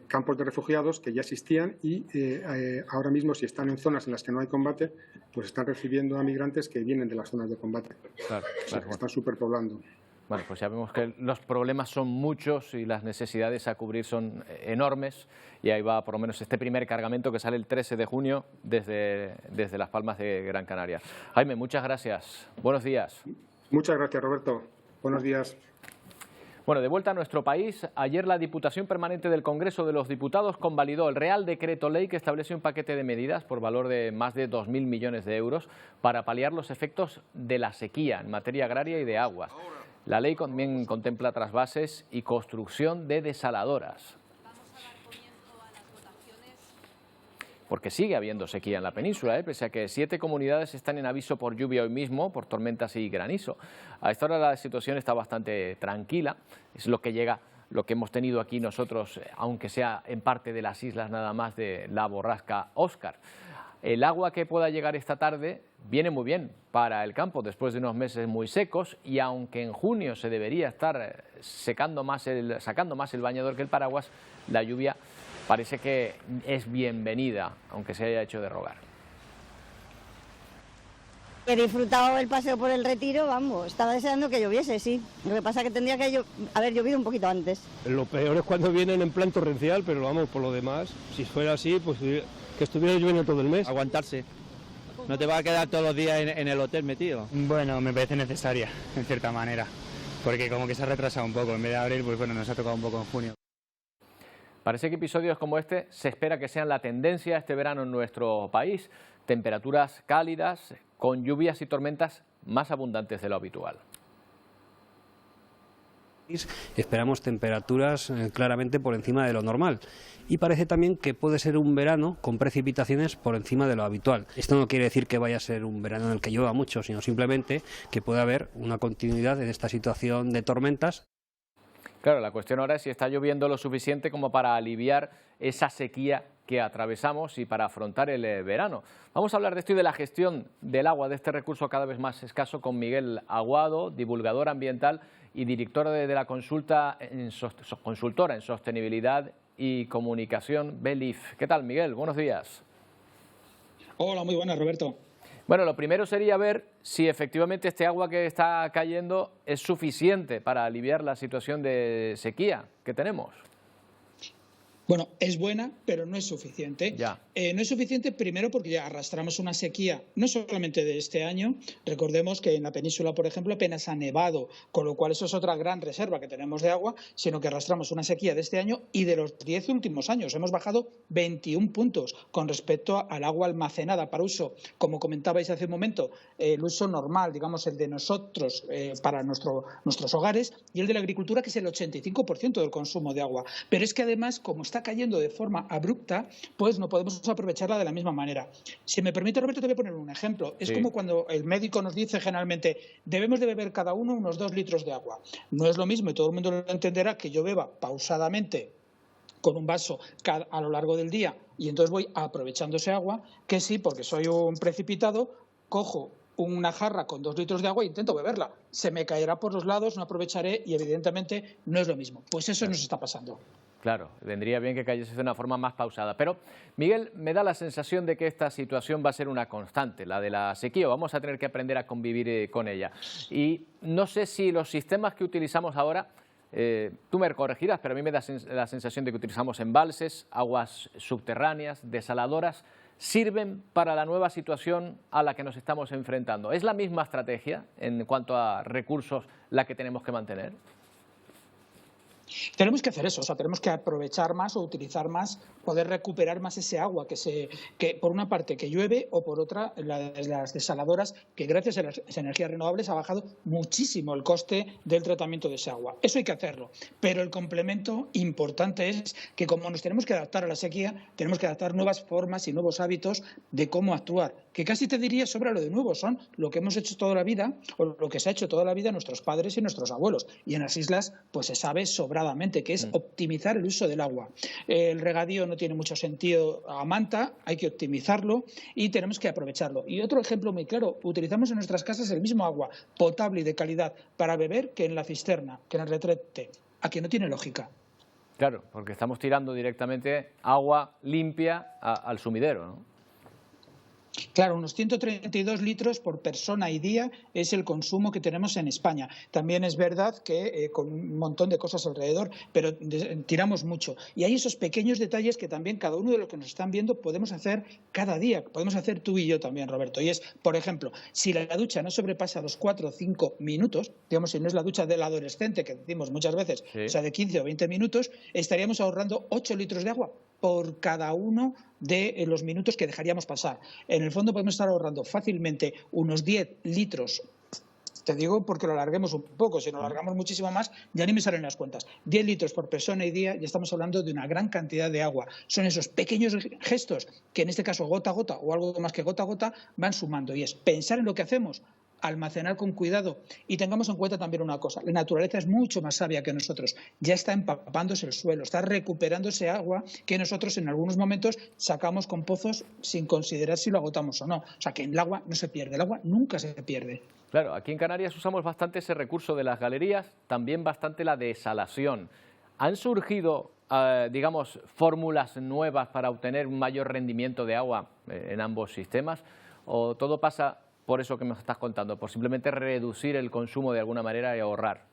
campos de refugiados que ya existían y ahora mismo, si están en zonas en las que no hay combate, pues están recibiendo a migrantes que vienen de las zonas de combate. Claro, o sea, que están superpoblando. Bueno, pues ya vemos que los problemas son muchos y las necesidades a cubrir son enormes y ahí va por lo menos este primer cargamento que sale el 13 de junio desde Las Palmas de Gran Canaria. Jaime, muchas gracias. Buenos días. Muchas gracias, Roberto. Buenos días. Bueno, de vuelta a nuestro país, ayer la Diputación Permanente del Congreso de los Diputados convalidó el Real Decreto Ley que establece un paquete de medidas por valor de más de 2.000 millones de euros para paliar los efectos de la sequía en materia agraria y de aguas. La ley también contempla trasvases y construcción de desaladoras. Porque sigue habiendo sequía en la península, pese a que 7 comunidades están en aviso por lluvia hoy mismo, por tormentas y granizo. A esta hora la situación está bastante tranquila, es lo que hemos tenido aquí nosotros, aunque sea en parte de las islas nada más de la borrasca Óscar. El agua que pueda llegar esta tarde viene muy bien para el campo después de unos meses muy secos y aunque en junio se debería estar sacando más el bañador que el paraguas, la lluvia parece que es bienvenida, aunque se haya hecho de rogar. He disfrutado el paseo por el Retiro, vamos, estaba deseando que lloviese, sí. Lo que pasa es que tendría que haber llovido un poquito antes. Lo peor es cuando vienen en plan torrencial, pero vamos, por lo demás, si fuera así, pues que estuviera lloviendo todo el mes. Aguantarse. ¿No te va a quedar todos los días en el hotel metido? Bueno, me parece necesaria, en cierta manera, porque como que se ha retrasado un poco. En vez de abril, pues bueno, nos ha tocado un poco en junio. Parece que episodios como este se espera que sean la tendencia este verano en nuestro país. Temperaturas cálidas, con lluvias y tormentas más abundantes de lo habitual. Esperamos temperaturas claramente por encima de lo normal. Y parece también que puede ser un verano con precipitaciones por encima de lo habitual. Esto no quiere decir que vaya a ser un verano en el que llueva mucho, sino simplemente que puede haber una continuidad en esta situación de tormentas. Claro, la cuestión ahora es si está lloviendo lo suficiente como para aliviar esa sequía que atravesamos y para afrontar el verano. Vamos a hablar de esto y de la gestión del agua, de este recurso cada vez más escaso, con Miguel Aguado, divulgador ambiental y director de la consultora en sostenibilidad y comunicación BELIF. ¿Qué tal, Miguel? Buenos días. Hola, muy buenas, Roberto. Bueno, lo primero sería ver si efectivamente este agua que está cayendo es suficiente para aliviar la situación de sequía que tenemos. Bueno, es buena, pero no es suficiente. No es suficiente primero porque ya arrastramos una sequía, no solamente de este año. Recordemos que en la península, por ejemplo, apenas ha nevado, con lo cual eso es otra gran reserva que tenemos de agua, sino que arrastramos una sequía de este año y de los 10 últimos años. Hemos bajado 21 puntos con respecto al agua almacenada para uso, como comentabais hace un momento, el uso normal, digamos, el de nosotros para nuestros hogares, y el de la agricultura, que es el 85% del consumo de agua. Pero es que además, como está cayendo de forma abrupta, pues no podemos aprovecharla de la misma manera. Si me permite, Roberto, te voy a poner un ejemplo. Es como cuando el médico nos dice generalmente debemos de beber cada uno unos 2 litros de agua. No es lo mismo, y todo el mundo lo entenderá, que yo beba pausadamente con un vaso a lo largo del día y entonces voy aprovechando ese agua, que sí, porque soy un precipitado, cojo una jarra con 2 litros de agua e intento beberla. Se me caerá por los lados, no aprovecharé y evidentemente no es lo mismo. Pues eso nos está pasando. Claro, vendría bien que cayese de una forma más pausada. Pero, Miguel, me da la sensación de que esta situación va a ser una constante, la de la sequía. Vamos a tener que aprender a convivir con ella. Y no sé si los sistemas que utilizamos ahora, tú me corregirás, pero a mí me da la sensación de que utilizamos embalses, aguas subterráneas, desaladoras, sirven para la nueva situación a la que nos estamos enfrentando. ¿Es la misma estrategia en cuanto a recursos la que tenemos que mantener? Tenemos que hacer eso, o sea, tenemos que aprovechar más o utilizar más, poder recuperar más ese agua que por una parte que llueve o por otra las desaladoras, que gracias a las energías renovables ha bajado muchísimo el coste del tratamiento de ese agua. Eso hay que hacerlo, pero el complemento importante es que como nos tenemos que adaptar a la sequía, tenemos que adaptar nuevas formas y nuevos hábitos de cómo actuar, que casi te diría sobre lo de nuevo, son lo que hemos hecho toda la vida o lo que se ha hecho toda la vida nuestros padres y nuestros abuelos, y en las islas pues se sabe sobradamente, que es optimizar el uso del agua. El regadío no tiene mucho sentido a manta, hay que optimizarlo y tenemos que aprovecharlo. Y otro ejemplo muy claro, utilizamos en nuestras casas el mismo agua potable y de calidad para beber que en la cisterna, que en el retrete. Aquí no tiene lógica. Claro, porque estamos tirando directamente agua limpia al sumidero, ¿no? Claro, unos 132 litros por persona y día es el consumo que tenemos en España. También es verdad que con un montón de cosas alrededor, pero tiramos mucho. Y hay esos pequeños detalles que también cada uno de los que nos están viendo podemos hacer cada día. Podemos hacer tú y yo también, Roberto. Y es, por ejemplo, si la ducha no sobrepasa los 4 o 5 minutos, digamos, si no es la ducha del adolescente, que decimos muchas veces, o sea, de 15 o 20 minutos, estaríamos ahorrando 8 litros de agua por cada uno de los minutos que dejaríamos pasar. En el fondo podemos estar ahorrando fácilmente unos 10 litros. Te digo porque lo alarguemos un poco, si lo alargamos muchísimo más ya ni me salen las cuentas. 10 litros por persona y día y estamos hablando de una gran cantidad de agua. Son esos pequeños gestos que en este caso gota a gota o algo más que gota a gota van sumando, y es pensar en lo que hacemos, almacenar con cuidado y tengamos en cuenta también una cosa, la naturaleza es mucho más sabia que nosotros, ya está empapándose el suelo, está recuperando ese agua que nosotros en algunos momentos sacamos con pozos sin considerar si lo agotamos o no, o sea que el agua no se pierde, el agua nunca se pierde. Claro, aquí en Canarias usamos bastante ese recurso de las galerías, también bastante la desalación. ¿Han surgido, digamos, fórmulas nuevas para obtener un mayor rendimiento de agua en ambos sistemas? ¿O todo pasa por eso que me estás contando, por simplemente reducir el consumo de alguna manera y ahorrar?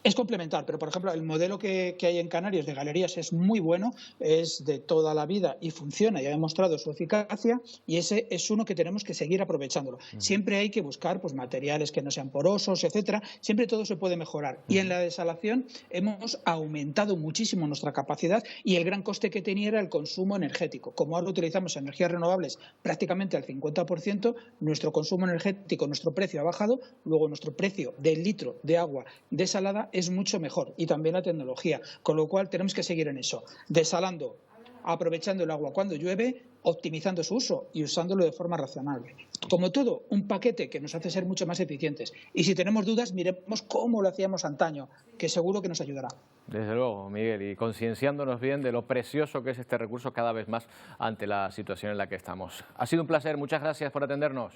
Es complementar, pero por ejemplo el modelo que hay en Canarias de galerías es muy bueno, es de toda la vida y funciona y ha demostrado su eficacia, y ese es uno que tenemos que seguir aprovechándolo. Siempre hay que buscar pues materiales que no sean porosos, etcétera, siempre todo se puede mejorar. Y en la desalación hemos aumentado muchísimo nuestra capacidad, y el gran coste que tenía era el consumo energético. Como ahora utilizamos energías renovables prácticamente al 50%, nuestro consumo energético, nuestro precio ha bajado, luego nuestro precio del litro de agua desalada es mucho mejor, y también la tecnología, con lo cual tenemos que seguir en eso, desalando, aprovechando el agua cuando llueve, optimizando su uso y usándolo de forma razonable. Como todo, un paquete que nos hace ser mucho más eficientes, y si tenemos dudas miremos cómo lo hacíamos antaño, que seguro que nos ayudará. Desde luego, Miguel, y concienciándonos bien de lo precioso que es este recurso cada vez más ante la situación en la que estamos. Ha sido un placer, muchas gracias por atendernos.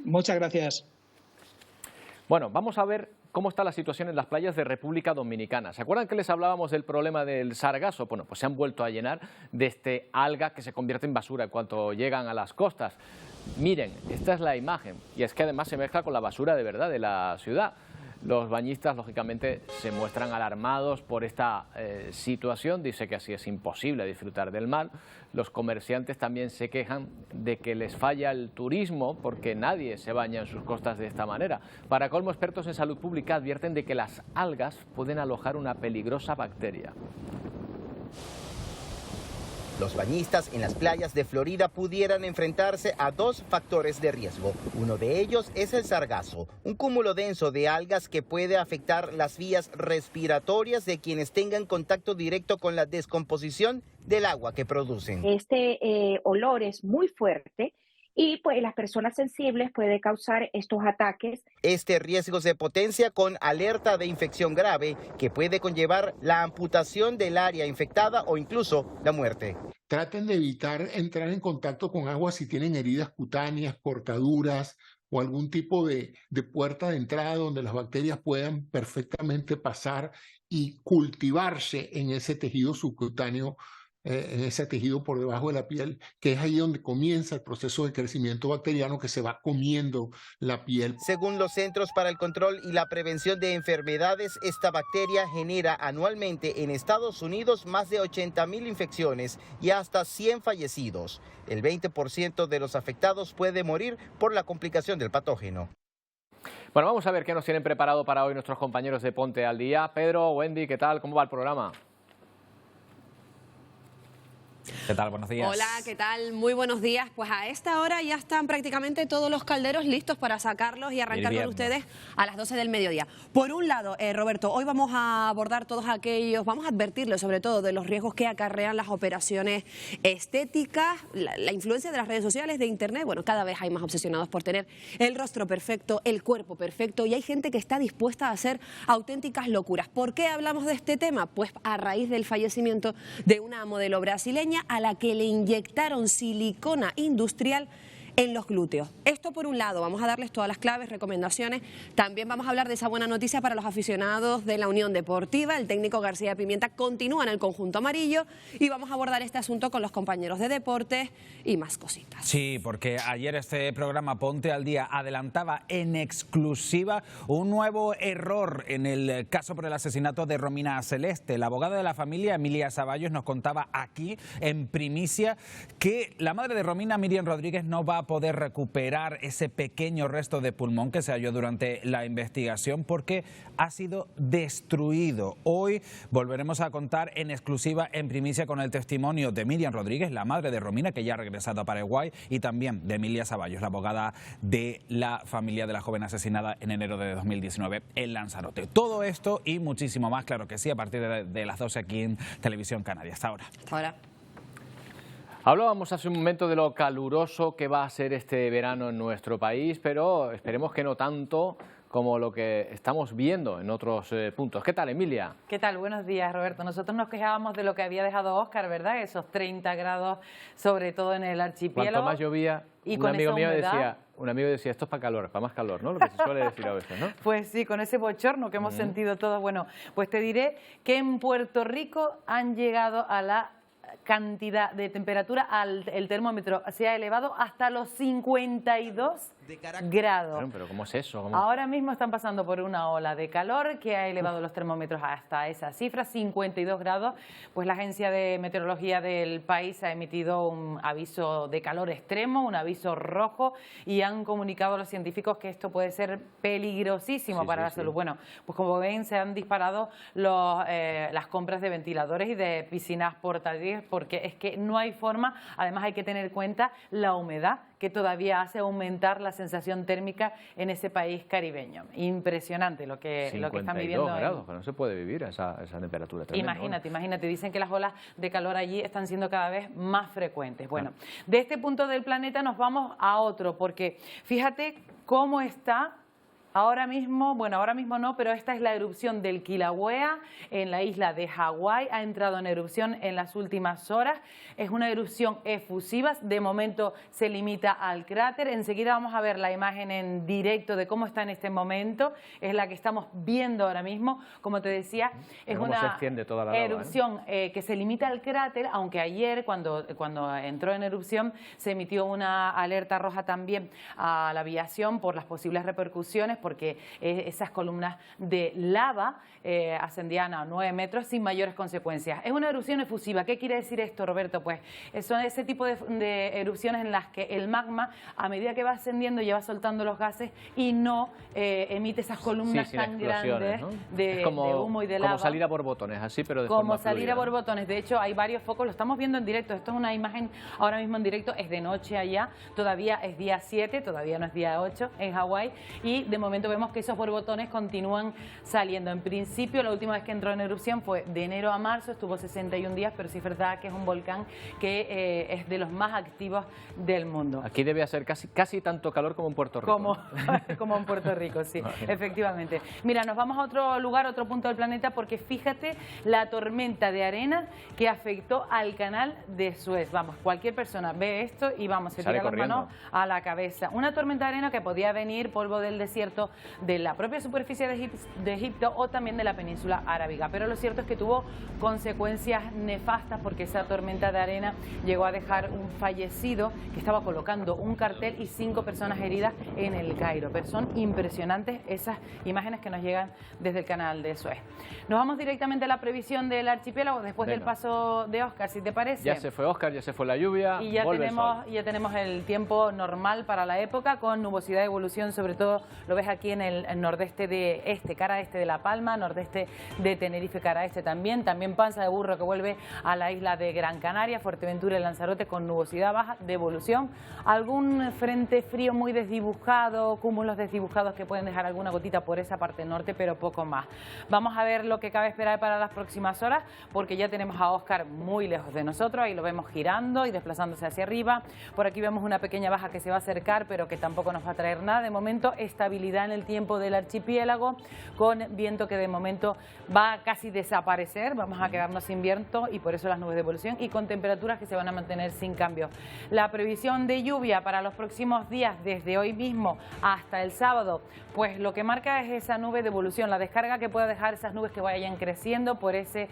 Muchas gracias. Bueno, vamos a ver cómo está la situación en las playas de República Dominicana. ¿Se acuerdan que les hablábamos del problema del sargazo? Bueno, pues se han vuelto a llenar de este alga que se convierte en basura en cuanto llegan a las costas. Miren, esta es la imagen, y es que además se mezcla con la basura de verdad de la ciudad. Los bañistas, lógicamente, se muestran alarmados por esta situación. Dice que así es imposible disfrutar del mar. Los comerciantes también se quejan de que les falla el turismo porque nadie se baña en sus costas de esta manera. Para colmo, expertos en salud pública advierten de que las algas pueden alojar una peligrosa bacteria. Los bañistas en las playas de Florida pudieran enfrentarse a dos factores de riesgo. Uno de ellos es el sargazo, un cúmulo denso de algas que puede afectar las vías respiratorias de quienes tengan contacto directo con la descomposición del agua que producen. Este olor es muy fuerte y pues las personas sensibles puede causar estos ataques. Este riesgo se potencia con alerta de infección grave que puede conllevar la amputación del área infectada o incluso la muerte. Traten de evitar entrar en contacto con agua si tienen heridas cutáneas, cortaduras o algún tipo de puerta de entrada donde las bacterias puedan perfectamente pasar y cultivarse en ese tejido subcutáneo, en ese tejido por debajo de la piel, que es ahí donde comienza el proceso de crecimiento bacteriano que se va comiendo la piel. Según los Centros para el Control y la Prevención de Enfermedades, esta bacteria genera anualmente en Estados Unidos más de 80,000 infecciones y hasta 100 fallecidos. El 20% de los afectados puede morir por la complicación del patógeno. Bueno, vamos a ver qué nos tienen preparado para hoy nuestros compañeros de Ponte al Día. Pedro, Wendy, ¿qué tal? ¿Cómo va el programa? ¿Qué tal? Buenos días. Hola, ¿qué tal? Muy buenos días. Pues a esta hora ya están prácticamente todos los calderos listos para sacarlos y arrancar con ustedes a las 12 del mediodía. Por un lado, Roberto, hoy vamos a abordar todos aquellos, vamos a advertirles sobre todo de los riesgos que acarrean las operaciones estéticas, la influencia de las redes sociales, de internet. Bueno, cada vez hay más obsesionados por tener el rostro perfecto, el cuerpo perfecto, y hay gente que está dispuesta a hacer auténticas locuras. ¿Por qué hablamos de este tema? Pues a raíz del fallecimiento de una modelo brasileña a la que le inyectaron silicona industrial en los glúteos. Esto por un lado, vamos a darles todas las claves, recomendaciones. También vamos a hablar de esa buena noticia para los aficionados de la Unión Deportiva. El técnico García Pimienta continúa en el conjunto amarillo y vamos a abordar este asunto con los compañeros de deportes y más cositas. Sí, porque ayer este programa Ponte al Día adelantaba en exclusiva un nuevo error en el caso por el asesinato de Romina Celeste. La abogada de la familia, Emilia Zavallos, nos contaba aquí en primicia que la madre de Romina, Miriam Rodríguez, no va a poder recuperar ese pequeño resto de pulmón que se halló durante la investigación porque ha sido destruido. Hoy volveremos a contar en exclusiva, en primicia, con el testimonio de Miriam Rodríguez, la madre de Romina, que ya ha regresado a Paraguay, y también de Emilia Zavallos, la abogada de la familia de la joven asesinada en enero de 2019 en Lanzarote. Todo esto y muchísimo más, claro que sí, a partir de las 12 aquí en Televisión Canaria. Hasta ahora. Hasta ahora. Hablábamos hace un momento de lo caluroso que va a ser este verano en nuestro país, pero esperemos que no tanto como lo que estamos viendo en otros puntos. ¿Qué tal, Emilia? ¿Qué tal? Buenos días, Roberto. Nosotros nos quejábamos de lo que había dejado Óscar, ¿verdad? Esos 30 grados, sobre todo en el archipiélago. Cuanto más llovía, y un amigo decía, esto es para calor, para más calor, ¿no? Lo que se suele decir a veces, ¿no? Pues sí, con ese bochorno que hemos sentido todos. Bueno, pues te diré que en Puerto Rico han llegado a la cantidad de temperatura, el termómetro se ha elevado hasta los 52 grados. Bueno, pero ¿cómo es eso? ¿Cómo? Ahora mismo están pasando por una ola de calor que ha elevado los termómetros hasta esa cifra, 52 grados. Pues la Agencia de Meteorología del país ha emitido un aviso de calor extremo, un aviso rojo, y han comunicado a los científicos que esto puede ser peligrosísimo para la salud. Bueno, pues como ven, se han disparado las compras de ventiladores y de piscinas portátiles, porque es que no hay forma. Además, hay que tener en cuenta la humedad, que todavía hace aumentar la sensación térmica en ese país caribeño. Impresionante lo que están viviendo. 52 grados, que no se puede vivir a esa temperatura. Tremendo. Imagínate, dicen que las olas de calor allí están siendo cada vez más frecuentes. Bueno, de este punto del planeta nos vamos a otro, porque fíjate cómo está ahora mismo, bueno, ahora mismo no, pero esta es la erupción del Kilauea en la isla de Hawái. Ha entrado en erupción en las últimas horas. Es una erupción efusiva. De momento se limita al cráter. Enseguida vamos a ver la imagen en directo de cómo está en este momento. Es la que estamos viendo ahora mismo. Como te decía, es una erupción que se limita al cráter, aunque ayer, cuando entró en erupción, se emitió una alerta roja también a la aviación por las posibles repercusiones, porque esas columnas de lava ascendían a 9 metros sin mayores consecuencias. Es una erupción efusiva. ¿Qué quiere decir esto, Roberto? Pues son ese tipo de erupciones en las que el magma, a medida que va ascendiendo, ya va soltando los gases y no emite esas columnas tan grandes, ¿no? de humo y de lava. Como salir a borbotones, así, pero de forma Como salir fluida, a borbotones. De hecho, hay varios focos, lo estamos viendo en directo. Esto es una imagen ahora mismo en directo, es de noche allá, todavía es día 7, todavía no es día 8 en Hawái, y de momento vemos que esos borbotones continúan saliendo. En principio, la última vez que entró en erupción fue de enero a marzo, estuvo 61 días, pero sí es verdad que es un volcán que es de los más activos del mundo. Aquí debe hacer casi tanto calor como en Puerto Rico. Como en Puerto Rico, sí, efectivamente. Mira, nos vamos a otro lugar, otro punto del planeta, porque fíjate la tormenta de arena que afectó al canal de Suez. Vamos, cualquier persona ve esto y vamos, se tira las manos a la cabeza. Una tormenta de arena que podía venir polvo del desierto, de la propia superficie de Egipto o también de la península arábiga. Pero lo cierto es que tuvo consecuencias nefastas, porque esa tormenta de arena llegó a dejar un fallecido que estaba colocando un cartel y 5 personas heridas en el Cairo. Pero son impresionantes esas imágenes que nos llegan desde el canal de Suez. Nos vamos directamente a la previsión del archipiélago después del paso de Óscar, si te parece. Ya se fue Óscar, ya se fue la lluvia, y ya tenemos el tiempo normal para la época, con nubosidad de evolución, sobre todo lo ves aquí en el nordeste de cara este de La Palma, nordeste de Tenerife, cara este también Panza de Burro, que vuelve a la isla de Gran Canaria, Fuerteventura y Lanzarote con nubosidad baja de evolución, algún frente frío muy desdibujado, cúmulos desdibujados que pueden dejar alguna gotita por esa parte norte, pero poco más. Vamos a ver lo que cabe esperar para las próximas horas, porque ya tenemos a Óscar muy lejos de nosotros, ahí lo vemos girando y desplazándose hacia arriba. Por aquí vemos una pequeña baja que se va a acercar, pero que tampoco nos va a traer nada. De momento, estabilidad en el tiempo del archipiélago, con viento que de momento va a casi desaparecer, vamos a quedarnos sin viento y por eso las nubes de evolución, y con temperaturas que se van a mantener sin cambio. La previsión de lluvia para los próximos días, desde hoy mismo hasta el sábado, pues lo que marca es esa nube de evolución, la descarga que pueda dejar esas nubes que vayan creciendo por esa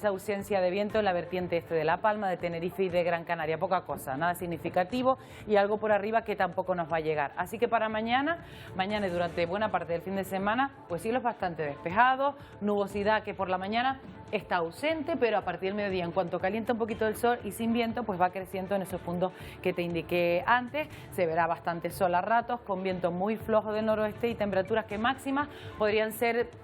ausencia de viento en la vertiente este de La Palma, de Tenerife y de Gran Canaria. Poca cosa, nada significativo, y algo por arriba que tampoco nos va a llegar. Así que para mañana y durante buena parte del fin de semana, pues cielos bastante despejados, nubosidad que por la mañana está ausente, pero a partir del mediodía, en cuanto calienta un poquito el sol y sin viento, pues va creciendo en esos puntos que te indiqué antes. Se verá bastante sol a ratos, con viento muy flojo del noroeste, y temperaturas que máximas podrían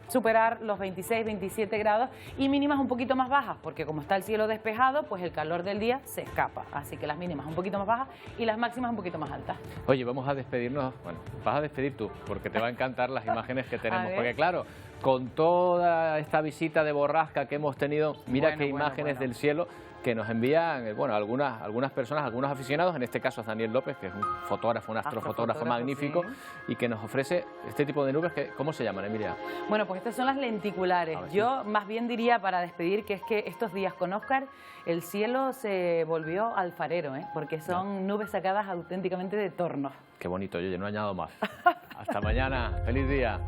superar los 26, 27 grados, y mínimas un poquito más bajas, porque como está el cielo despejado, pues el calor del día se escapa. Así que las mínimas un poquito más bajas y las máximas un poquito más altas. Oye, vamos a despedirnos. Bueno, vas a despedir tú, porque te va a encantar las imágenes que tenemos, porque claro, con toda esta visita de borrasca que hemos tenido, mira qué imágenes del cielo que nos envían, algunas personas, algunos aficionados, en este caso es Daniel López, que es un fotógrafo, un astrofotógrafo magnífico, y que nos ofrece este tipo de nubes que, ¿cómo se llaman, Emilia? Bueno, pues estas son las lenticulares. Yo más bien diría, para despedir, que es que estos días con Óscar el cielo se volvió alfarero, porque son nubes sacadas auténticamente de torno. Qué bonito, oye, no añado más. Hasta mañana, feliz día.